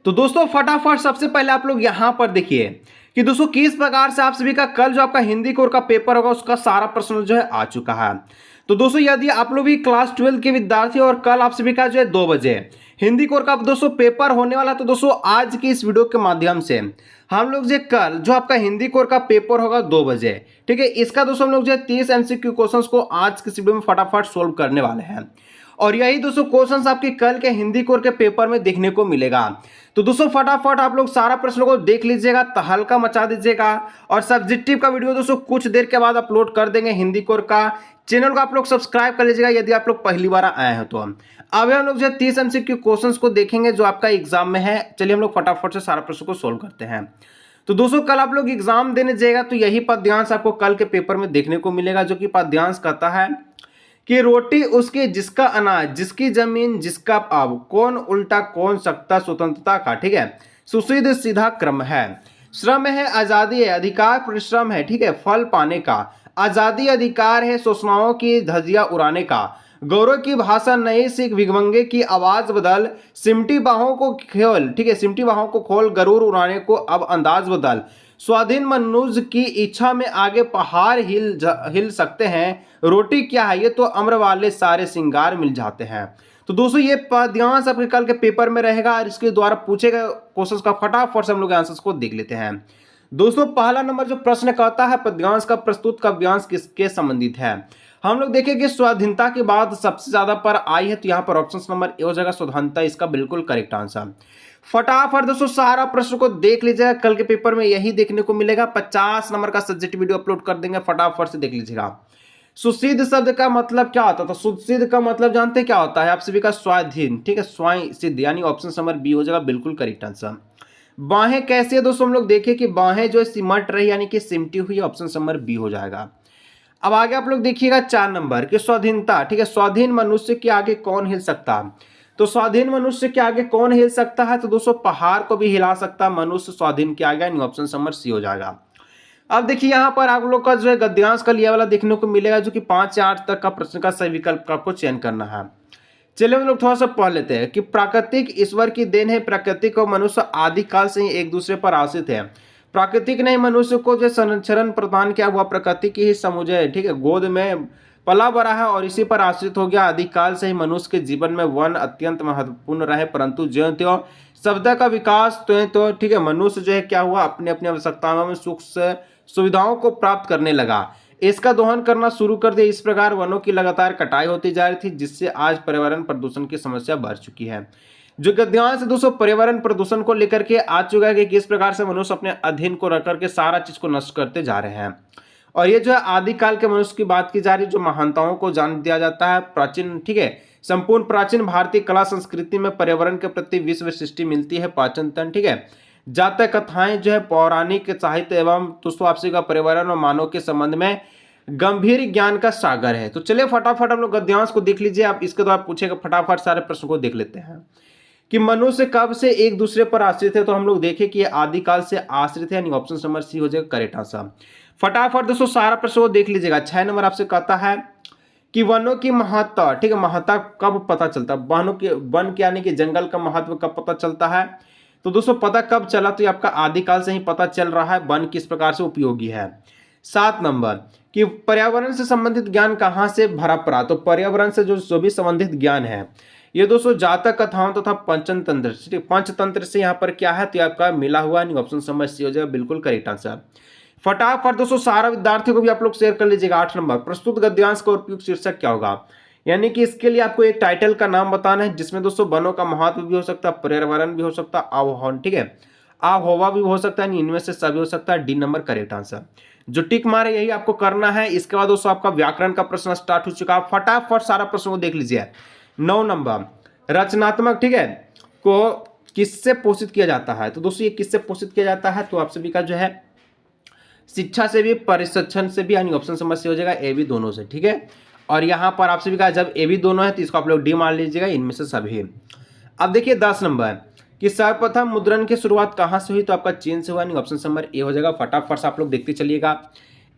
तो दोस्तों फटाफट सबसे पहले आप लोग यहाँ पर देखिए कि दोस्तों किस प्रकार से आप सभी का कल जो आपका हिंदी कोर का पेपर होगा उसका सारा प्रश्न जो है आ चुका है। तो दोस्तों यदि आप लोग भी क्लास 12 के विद्यार्थी और कल आप सभी का जो है 2 बजे हिंदी कोर का दोस्तों पेपर होने वाला, तो दोस्तों आज की इस वीडियो के माध्यम से हम लोग जो कल जो आपका हिंदी कोर का पेपर होगा 2 बजे, ठीक है, इसका दोस्तों हम लोग जो है 30 MCQ क्वेश्चंस को आज की इस वीडियो में फटाफट सोल्व करने वाले हैं। और यही दोस्तों क्वेश्चंस आपके कल के हिंदी कोर के पेपर में देखने को मिलेगा। तो दोस्तों फटाफट आप लोग सारा प्रश्नों को देख लीजिएगा, तहलका मचा दीजिएगा। और सब्जेक्टिव का वीडियो दोस्तों कुछ देर के बाद अपलोड कर देंगे हिंदी कोर का। चैनल को आप लोग सब्सक्राइब कर लीजिएगा यदि आप लोग पहली बार आए हैं तो। अब हम लोग जो 30 MCQ क्वेश्चंस को देखेंगे जो आपका एग्जाम में है। चलिए हम लोग फटाफट से सारा प्रश्न को सोल्व करते हैं। तो दोस्तों कल आप लोग एग्जाम देने जाएगा तो यही पद्यांश आपको कल के पेपर में देखने को मिलेगा, जो कि पद्यांश कहता है कि रोटी उसकी जिसका अनाज जिसकी जमीन जिसका अब कौन उल्टा कौन सकता स्वतंत्रता का, ठीक है, सुसीध सीधा क्रम है। श्रम है आजादी है अधिकार परिश्रम है, ठीक है, फल पाने का। आजादी अधिकार है शोषणाओं की धज्जियां उड़ाने का। गौरव की भाषा नई सीख भिगमंगे की आवाज बदल। सिमटी बाहों को खोल, ठीक है, सिमटी बाहों को खोल गरूर उड़ाने को अब अंदाज बदल। स्वाधीन मनुष्य की इच्छा में आगे पहाड़ हिल सकते हैं। रोटी क्या है ये तो अम्र वाले सारे श्रृंगार मिल जाते हैं। तो दोस्तों ये पद्यांश आपके कल के पेपर में रहेगा और इसके द्वारा पूछे गए क्वेश्चंस का फटाफट से हम लोग आंसर्स को देख लेते हैं। दोस्तों पहला नंबर जो प्रश्न कहता है पद्यांश का प्रस्तुत काव्यांश किसके संबंधित है। हम लोग देखें कि स्वाधीनता के बाद सबसे ज्यादा पर आई है, तो यहाँ पर ऑप्शन नंबर ए हो जाएगा स्वाधीनता, इसका बिल्कुल करेक्ट आंसर। फटाफट दोस्तों सारा प्रश्न को देख लीजिएगा, कल के पेपर में यही देखने को मिलेगा। 50 नंबर का सब्जेक्ट वीडियो अपलोड कर देंगे, फटाफट से देख लीजिएगा। सुसिद्ध शब्द का मतलब क्या होता था। सुसिद्ध का मतलब जानते हैं क्या होता है आप सभी का, स्वाधीन, ठीक है, स्वयं सिद्ध, यानी ऑप्शन नंबर बी हो जाएगा बिल्कुल करेक्ट आंसर। बाहें कैसे है दोस्तों, हम लोग देखें कि बाहें जो है सिमट रही यानी कि सिमटी हुई, ऑप्शन नंबर बी हो जाएगा। अब आगे आप लोग देखिएगा 4 नंबर की स्वाधीनता, ठीक है, स्वाधीन मनुष्य के आगे कौन हिल सकता है। तो स्वाधीन मनुष्य के आगे कौन हिल सकता है, तो दोस्तों पहाड़ को भी हिला सकता है मनुष्य स्वाधीन के आगे, यानी ऑप्शन नंबर सी हो जाएगा। अब देखिए यहाँ पर आप लोग का जो है गद्यांश का लिया वाला देखने को मिलेगा, जो कि 5 से 8 तक का प्रश्न का सही विकल्प का आपको चयन करना है। चलिए हम लोग थोड़ा सा पढ़ लेते हैं कि प्राकृतिक ईश्वर की देन है। प्राकृतिक और मनुष्य आदिकाल से ही एक दूसरे पर आश्रित है। प्राकृतिक ने मनुष्य को जो संरक्षण प्रदान किया हुआ प्रकृति की ही समुझ है, ठीक है, गोद में पला बड़ा है और इसी पर आश्रित हो गया। आदिकाल से ही मनुष्य के जीवन में वन अत्यंत महत्वपूर्ण रहे, परंतु ज्यों त्यों सभ्यता का विकास तो ठीक है, मनुष्य जो है क्या हुआ अपने अपनी आवश्यकताओं में सुख से सुविधाओं को प्राप्त करने लगा, इसका दोहन करना शुरू कर दिया। इस प्रकार वनों की लगातार कटाई होती जा रही थी, जिससे आज पर्यावरण प्रदूषण की समस्या बढ़ चुकी है। जो गद्यांश दोस्तों पर्यावरण प्रदूषण को लेकर के आ चुका है कि किस प्रकार से मनुष्य अपने अधीन को रख करके सारा चीज को नष्ट करते जा रहे हैं। और ये जो है आदिकाल के मनुष्य की बात की जा रही है, जो महानताओं को जान दिया जाता है प्राचीन, ठीक है, संपूर्ण प्राचीन भारतीय कला संस्कृति में पर्यावरण के प्रति विश्व सृष्टि मिलती है। पाचन तंत्र, ठीक है, जातक कथाएं जो है पौराणिक साहित्य एवं दोस्तों आपसी का पर्यावरण और मानव के संबंध में गंभीर ज्ञान का सागर है। तो चलिए फटाफट हम लोग गद्यांश को देख लीजिए, आप इसके द्वारा पूछेगा फटाफट सारे प्रश्न को देख लेते हैं कि मनुष्य कब से एक दूसरे पर आश्रित है। तो हम लोग देखें कि आदिकाल से आश्रित है, यानी ऑप्शन नंबर सी हो जाएगा करेक्ट आंसर। फटाफट दोस्तों सारा प्रश्न को देख लीजिएगा। 6 नंबर आपसे कहता है कि वनों की महत्ता, ठीक है, महत्ता कब पता चलता है। वन के यानी कि जंगल का महत्व कब पता चलता है। तो दोस्तों पता कब चला, तो ये आपका आदिकाल से ही पता चल रहा है वन किस प्रकार से उपयोगी है। 7 नंबर कि पर्यावरण से संबंधित ज्ञान कहाँ से भरा पड़ा। तो पर्यावरण से जो भी संबंधित ज्ञान है ये दोस्तों जातक कथाओं तथा पंचतंत्र, पंचतंत्र से यहाँ पर क्या है, तो आपका मिला हुआ, ऑप्शन नंबर सी हो जाएगा बिल्कुल करेक्ट आंसर। फटाफट दोस्तों सारा विद्यार्थियों को भी आप लोग शेयर कर लीजिएगा। 8 नंबर प्रस्तुत गद्यांश का उपयुक्त शीर्षक क्या होगा, यानी कि इसके लिए आपको एक टाइटल का नाम बताना है, जिसमें दोस्तों वनों का महत्व भी हो सकता है, पर्यावरण भी हो सकता है, आबोहवा, ठीक है, आबोहवा भी हो सकता है, इनमें से सभी हो सकता है। D number correct answer. जो टिक मारे यही आपको करना है। इसके बाद दोस्तों आपका व्याकरण का प्रश्न स्टार्ट हो चुका है, फटाफट सारा प्रश्न को देख लीजिए। 9 नंबर रचनात्मक, ठीक है, को किससे पोषित किया जाता है। तो दोस्तों ये किससे पोषित किया जाता है, तो आप सभी का जो है शिक्षा से भी प्रशिक्षण से भी, यानी ऑप्शन नंबर सी हो जाएगा ए बी दोनों से, ठीक है। और यहाँ पर आप सभी का जब ए बी दोनों है तो इसको आप लोग डी मान लीजिएगा, इनमें से सभी। अब देखिए 10 नंबर कि सर्वप्रथम मुद्रण की शुरुआत कहाँ से हुई, तो आपका चीन से हुआ, यानी ऑप्शन नंबर ए हो जाएगा। फटाफट से आप लोग देखते चलिएगा।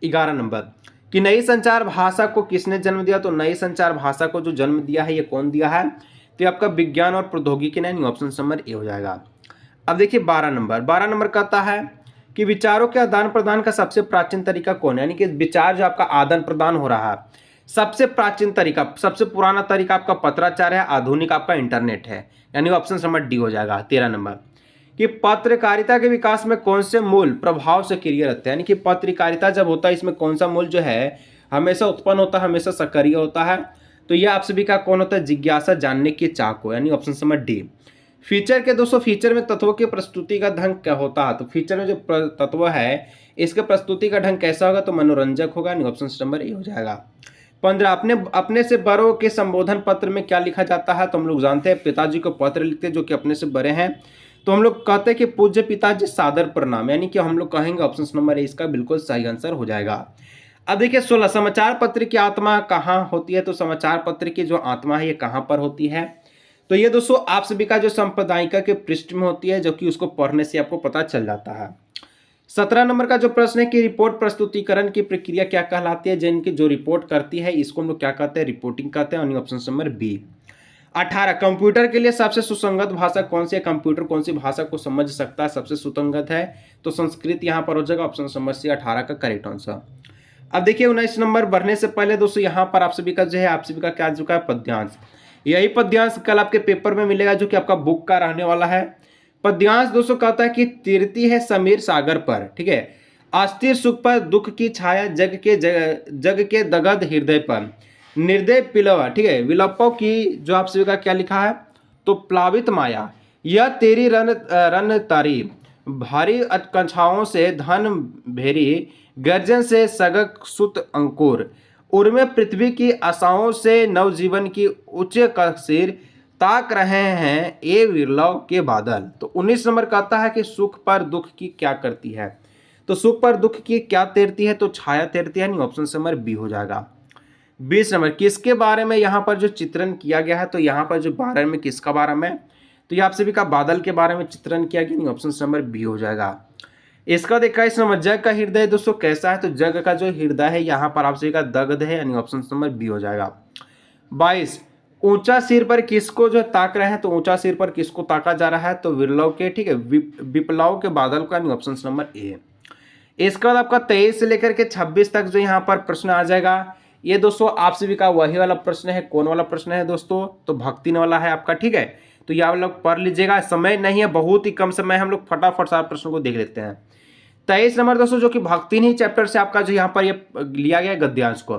11 नंबर कि नई संचार भाषा को किसने जन्म दिया। तो नई संचार भाषा को जो जन्म दिया है ये कौन दिया है, तो आपका विज्ञान और प्रौद्योगिकी ने, ऑप्शन नंबर ए हो जाएगा। अब देखिए 12 नंबर कहता है कि विचारों के आदान प्रदान का सबसे प्राचीन तरीका कौन है, यानी कि विचार जो आपका आदान प्रदान हो रहा है सबसे प्राचीन तरीका, सबसे पुराना तरीका आपका पत्राचार है, आधुनिक आपका इंटरनेट है, यानी ऑप्शन नंबर डी हो जाएगा। 13 नंबर कि पत्रकारिता के विकास में कौन से मूल प्रभाव से सक्रिय रहते हैं, यानी कि पत्रकारिता जब होता है इसमें कौन सा मूल जो है हमेशा उत्पन्न होता है, हमेशा सक्रिय होता है, तो यह आप सभी का कौन होता है, जिज्ञासा, जानने की चाह को, यानी ऑप्शन नंबर डी। फीचर के दोस्तों, फीचर में तत्वों की प्रस्तुति का ढंग क्या होता है, तो फीचर में जो तत्व है इसके प्रस्तुति का ढंग कैसा होगा, तो मनोरंजक होगा, यानी ऑप्शन नंबर ए हो जाएगा। 15 अपने से बड़ों के संबोधन पत्र में क्या लिखा जाता है, तो हम लोग जानते हैं पिताजी को पत्र लिखते हैं जो कि अपने से बड़े हैं, तो हम लोग कहते हैं कि पूज्य पिताजी सादर प्रणाम, यानी कि हम लोग कहेंगे ऑप्शन नंबर ए इसका बिल्कुल सही आंसर हो जाएगा। अब देखिए 16 समाचार पत्र की आत्मा कहाँ होती है, तो समाचार पत्र की जो आत्मा है ये कहाँ पर होती है, तो ये दोस्तों आप सभी का जो संपादकीय के पृष्ठ में होती है, जो कि उसको पढ़ने से आपको पता चल जाता है। 17 नंबर का जो प्रश्न है कि रिपोर्ट प्रस्तुतिकरण की प्रक्रिया क्या कहलाती है, जिनकी जो रिपोर्ट करती है इसको हम लोग क्या कहते हैं, रिपोर्टिंग कहते हैं, ऑप्शन नंबर बी। 18 कंप्यूटर के लिए सबसे सुसंगत भाषा कौन सी है, कंप्यूटर कौन सी भाषा को समझ सकता है, सबसे सुसंगत है, तो संस्कृत यहाँ पर हो जाएगा, ऑप्शन नंबर सी 18 का करेक्ट आंसर। अब देखिए 19 नंबर बढ़ने से पहले दोस्तों यहाँ पर आप सभी का जो है, आप सभी का क्या चुका है, पद्यांश। यही पद्यांश कल आपके पेपर में मिलेगा जो कि आपका बुक का रहने वाला है। पद्यांश दोस्तों कहता है कि तैरती है समीर सागर पर, ठीक है, अस्थिर सुख पर दुख की छाया, जग के दगद हृदय पर, निर्दय पिलवा, ठीक है, विलपों की जो आप सभी का क्या लिखा है, तो प्लावित माया, यह तेरी रन तारी, भारी कंछाओं से धन भेरी, गर्जन से सगक सुत अंकुर, उर्मे पृथ्वी की आशाओं से नवजीवन की उच्च कसीर, ताक रहे हैं ये विरलव के बादल। तो 19 नंबर कहता है कि सुख पर दुख की क्या करती है, तो सुख पर दुख की क्या तैरती है, तो छाया तैरती है, ऑप्शन नंबर बी हो जाएगा। 20 नंबर किसके बारे में यहाँ पर जो चित्रण किया गया है, तो यहाँ पर जो बारे में किसका बारे में, तो ये आप सभी का बादल के बारे में चित्रण किया गया, ऑप्शन नंबर बी हो जाएगा। इसका देखा इस नंबर जग का हृदय दोस्तों कैसा है, तो जग का जो हृदय है यहाँ पर आप सभी का दग्ध है, यानी ऑप्शन नंबर बी हो जाएगा। 22 ऊंचा सिर पर किसको जो ताक रहे हैं, तो ऊंचा सिर पर किसको ताका जा रहा है, तो विरलव के, ठीक है, विप्लव के बादल का, ऑप्शन नंबर ए। इसके बाद आपका 23 से लेकर के 26 तक जो यहाँ पर प्रश्न आ जाएगा, ये दोस्तों आप सभी का वही वाला प्रश्न है, कौन वाला प्रश्न है दोस्तों, तो भक्ति वाला है आपका, ठीक है, तो ये आप लोग पढ़ लीजिएगा, समय नहीं है, बहुत ही कम समय, हम लोग फटाफट सारे प्रश्नों को देख लेते हैं। 23 नंबर दोस्तों जो कि भक्ति ही चैप्टर से आपका जो यहाँ पर ये लिया गया गद्यांश को,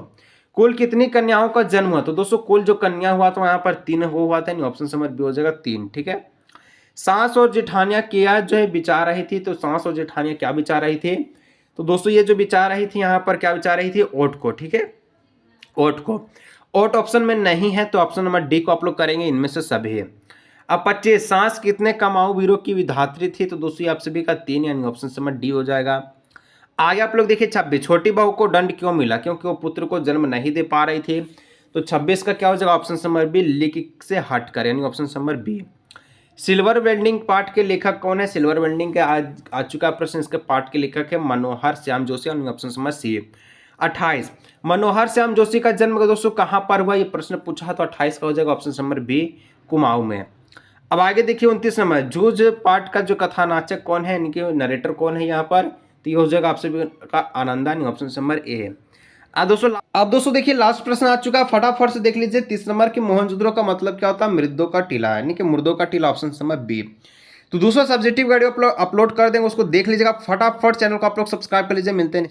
कुल कितनी कन्याओं का जन्म हुआ, तो दोस्तों कुल जो कन्या हुआ तो यहाँ पर 3 हुआ था, ऑप्शन नंबर बी हो जाएगा 3, ठीक है। सास और जेठानियाँ क्या जो है बिचार रही थी, तो सास और जेठानियाँ क्या बिचार रही थी, तो दोस्तों ये जो बिचार रही थी यहाँ पर क्या बिचार रही थी, ओट को, ठीक है, ओट को। ओट ऑप्शन में नहीं है तो ऑप्शन नंबर डी को आप लोग करेंगे, इनमें से सभी है। अब 25 सांस कितने कमाऊ वीरों की विधात्री थी, तो दोस्तों आप सभी का 3, यानी ऑप्शन नंबर डी हो जाएगा। आगे आप लोग देखिए 26 छोटी बहू को दंड क्यों मिला, क्योंकि वो पुत्र को जन्म नहीं दे पा रही थी, तो 26 का क्या हो जाएगा, ऑप्शन नंबर बी, लिख से हट कर, यानी option number B. Silver wedding part के लेखक कौन है, सिल्वर वेल्डिंग के आ चुका प्रश्न, इसके पार्ट के लेखक है Manohar Shyam Joshi, option number C. 28 Manohar Shyam Joshi का जन्म दोस्तों कहाँ पर हुआ, ये प्रश्न पूछा, तो 28 का हो जाएगा ऑप्शन नंबर बी, कुमाऊं में। अब आगे देखिए 29 नंबर जूझ पाठ का जो कथानाचक कौन है, इनके नरेटर कौन है यहाँ पर, तो ये हो जाएगा आप सभी का आनंदा, ऑप्शन नंबर ए है। अब दोस्तों देखिए लास्ट प्रश्न आ चुका है, फटाफट से देख लीजिए। 30 नंबर की मोहनजोदड़ो का मतलब क्या होता है, मृदों का टीला, यानी कि मुर्दों का टीला, ऑप्शन नंबर बी। तो दूसरा सब्जेक्टिव वीडियो अपलोड कर देंगे, उसको देख लीजिएगा फटाफट, चैनल को आप लोग सब्सक्राइब कर लीजिए, मिलते हैं।